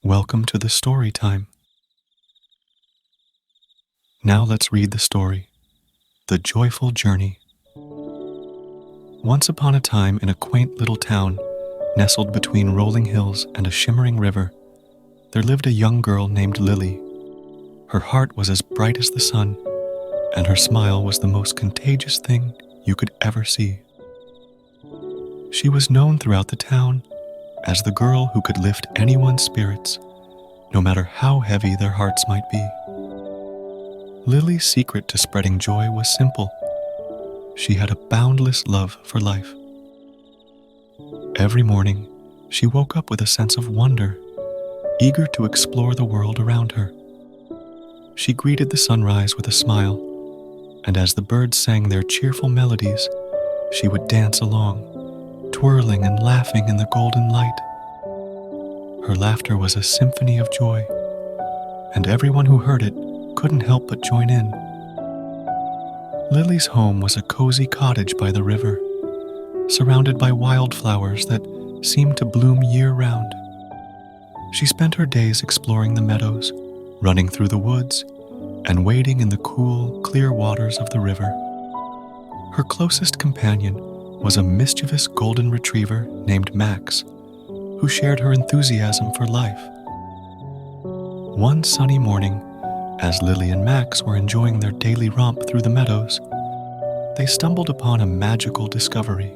Welcome to the story time. Now let's read the story, The Joyful Journey. Once upon a time in a quaint little town, nestled between rolling hills and a shimmering river, there lived a young girl named Lily. Her heart was as bright as the sun, and her smile was the most contagious thing you could ever see. She was known throughout the town as the girl who could lift anyone's spirits, no matter how heavy their hearts might be. Lily's secret to spreading joy was simple. She had a boundless love for life. Every morning, she woke up with a sense of wonder, eager to explore the world around her. She greeted the sunrise with a smile, and as the birds sang their cheerful melodies, she would dance along, twirling and laughing in the golden light. Her laughter was a symphony of joy, and everyone who heard it couldn't help but join in. Lily's home was a cozy cottage by the river, surrounded by wildflowers that seemed to bloom year-round. She spent her days exploring the meadows, running through the woods, and wading in the cool, clear waters of the river. Her closest companion was a mischievous golden retriever named Max, who shared her enthusiasm for life. One sunny morning, as Lily and Max were enjoying their daily romp through the meadows, they stumbled upon a magical discovery.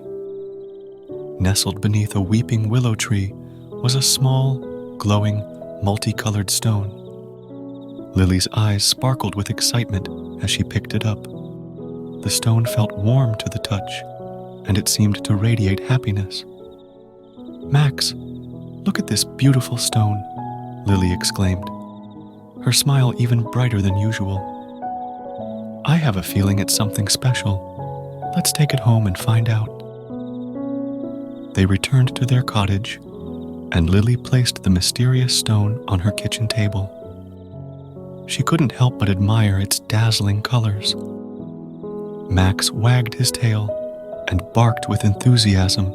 Nestled beneath a weeping willow tree was a small, glowing, multicolored stone. Lily's eyes sparkled with excitement as she picked it up. The stone felt warm to the touch, and it seemed to radiate happiness. "Max, look at this beautiful stone," Lily exclaimed, her smile even brighter than usual. "I have a feeling it's something special. Let's take it home and find out." They returned to their cottage, and Lily placed the mysterious stone on her kitchen table. She couldn't help but admire its dazzling colors. Max wagged his tail and barked with enthusiasm,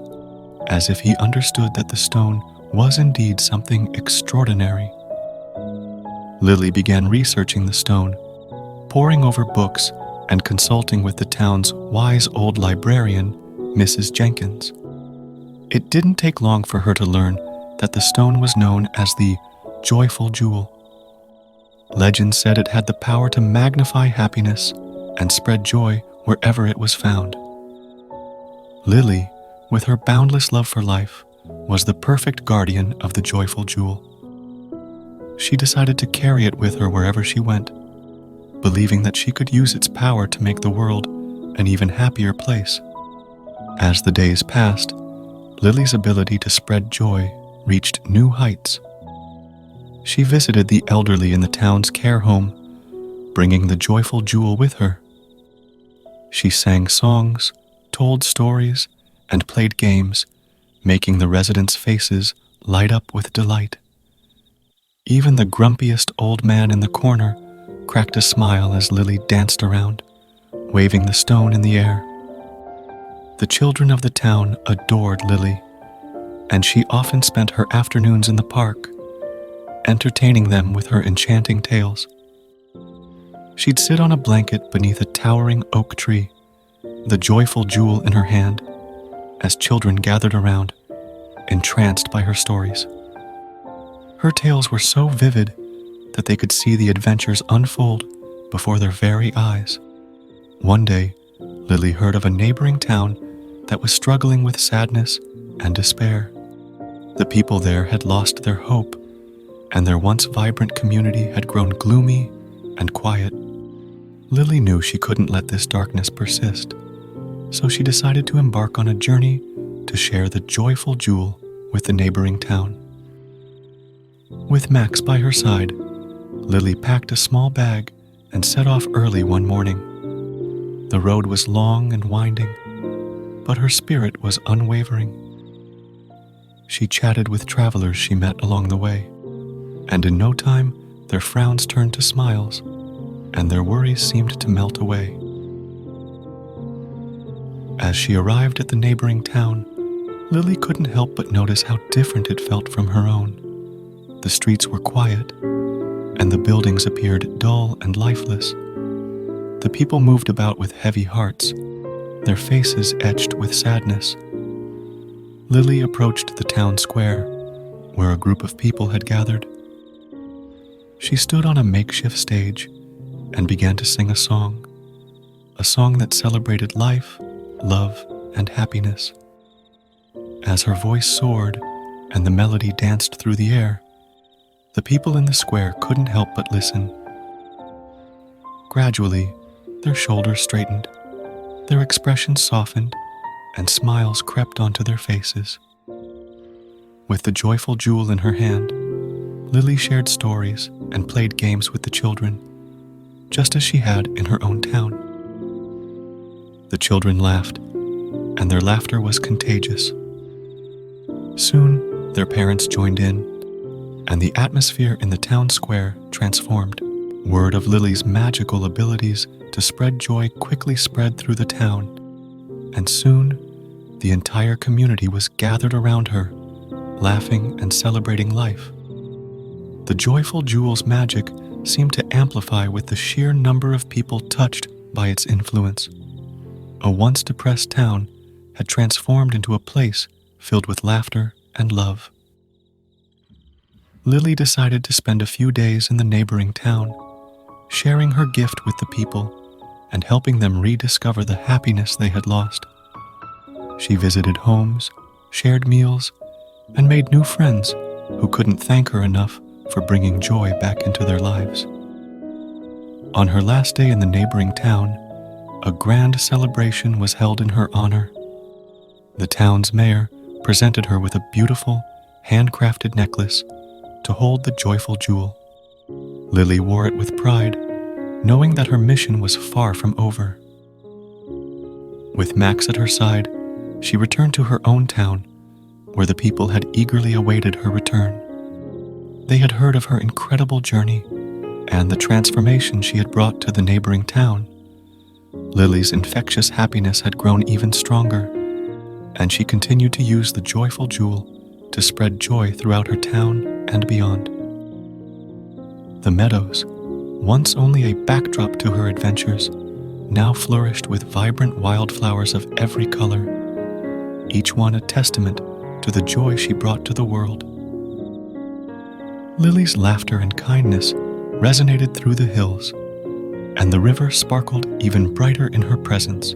as if he understood that the stone was indeed something extraordinary. Lily began researching the stone, poring over books and consulting with the town's wise old librarian, Mrs. Jenkins. It didn't take long for her to learn that the stone was known as the Joyful Jewel. Legend said it had the power to magnify happiness and spread joy wherever it was found. Lily, with her boundless love for life, was the perfect guardian of the Joyful Jewel. She decided to carry it with her wherever she went, believing that she could use its power to make the world an even happier place. As the days passed, Lily's ability to spread joy reached new heights. She visited the elderly in the town's care home, bringing the Joyful Jewel with her. She sang songs, told stories, and played games, making the residents' faces light up with delight. Even the grumpiest old man in the corner cracked a smile as Lily danced around, waving the stone in the air. The children of the town adored Lily, and she often spent her afternoons in the park, entertaining them with her enchanting tales. She'd sit on a blanket beneath a towering oak tree, the Joyful Jewel in her hand, as children gathered around, entranced by her stories. Her tales were so vivid that they could see the adventures unfold before their very eyes. One day, Lily heard of a neighboring town that was struggling with sadness and despair. The people there had lost their hope, and their once vibrant community had grown gloomy and quiet. Lily knew she couldn't let this darkness persist, so she decided to embark on a journey to share the Joyful Jewel with the neighboring town. With Max by her side, Lily packed a small bag and set off early one morning. The road was long and winding, but her spirit was unwavering. She chatted with travelers she met along the way, and in no time their frowns turned to smiles, and their worries seemed to melt away. As she arrived at the neighboring town, Lily couldn't help but notice how different it felt from her own. the streets were quiet, and the buildings appeared dull and lifeless. The people moved about with heavy hearts, their faces etched with sadness. Lily approached the town square, where a group of people had gathered. She stood on a makeshift stage and began to sing a song that celebrated life, love, and happiness. As her voice soared and the melody danced through the air, the people in the square couldn't help but listen. Gradually, their shoulders straightened, their expressions softened, and smiles crept onto their faces. With the joyful jewel in her hand, Lily shared stories and played games with the children, just as she had in her own town. The children laughed, and their laughter was contagious. Soon, their parents joined in, and the atmosphere in the town square transformed. Word of Lily's magical abilities to spread joy quickly spread through the town, and soon, the entire community was gathered around her, laughing and celebrating life. The joyful jewel's magic seemed to amplify with the sheer number of people touched by its influence. A once depressed town had transformed into a place filled with laughter and love. Lily decided to spend a few days in the neighboring town, sharing her gift with the people and helping them rediscover the happiness they had lost. She visited homes, shared meals, and made new friends who couldn't thank her enough for bringing joy back into their lives. On her last day in the neighboring town, a grand celebration was held in her honor. The town's mayor presented her with a beautiful, handcrafted necklace to hold the joyful jewel. Lily wore it with pride, knowing that her mission was far from over. With Max at her side, she returned to her own town, where the people had eagerly awaited her return. They had heard of her incredible journey and the transformation she had brought to the neighboring town. Lily's infectious happiness had grown even stronger, and she continued to use the joyful jewel to spread joy throughout her town and beyond. The meadows, once only a backdrop to her adventures, now flourished with vibrant wildflowers of every color, each one a testament to the joy she brought to the world. Lily's laughter and kindness resonated through the hills, and the river sparkled even brighter in her presence.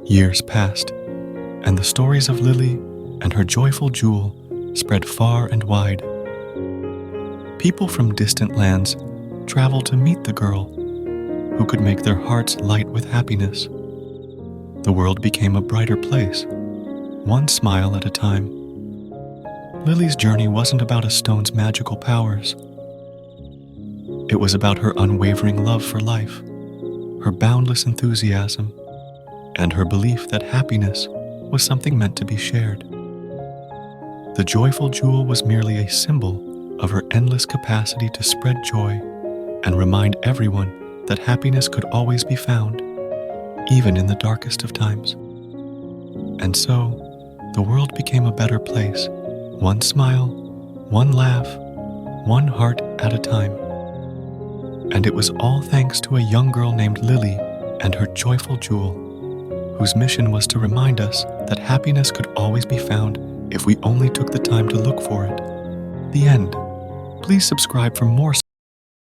Years passed, and the stories of Lily and her joyful jewel spread far and wide. People from distant lands traveled to meet the girl who could make their hearts light with happiness. The world became a brighter place, one smile at a time. Lily's journey wasn't about a stone's magical powers. It was about her unwavering love for life, her boundless enthusiasm, and her belief that happiness was something meant to be shared. The joyful jewel was merely a symbol of her endless capacity to spread joy and remind everyone that happiness could always be found, even in the darkest of times. And so, the world became a better place, one smile, one laugh, one heart at a time. And it was all thanks to a young girl named Lily and her joyful jewel, whose mission was to remind us that happiness could always be found if we only took the time to look for it. The end. Please subscribe for more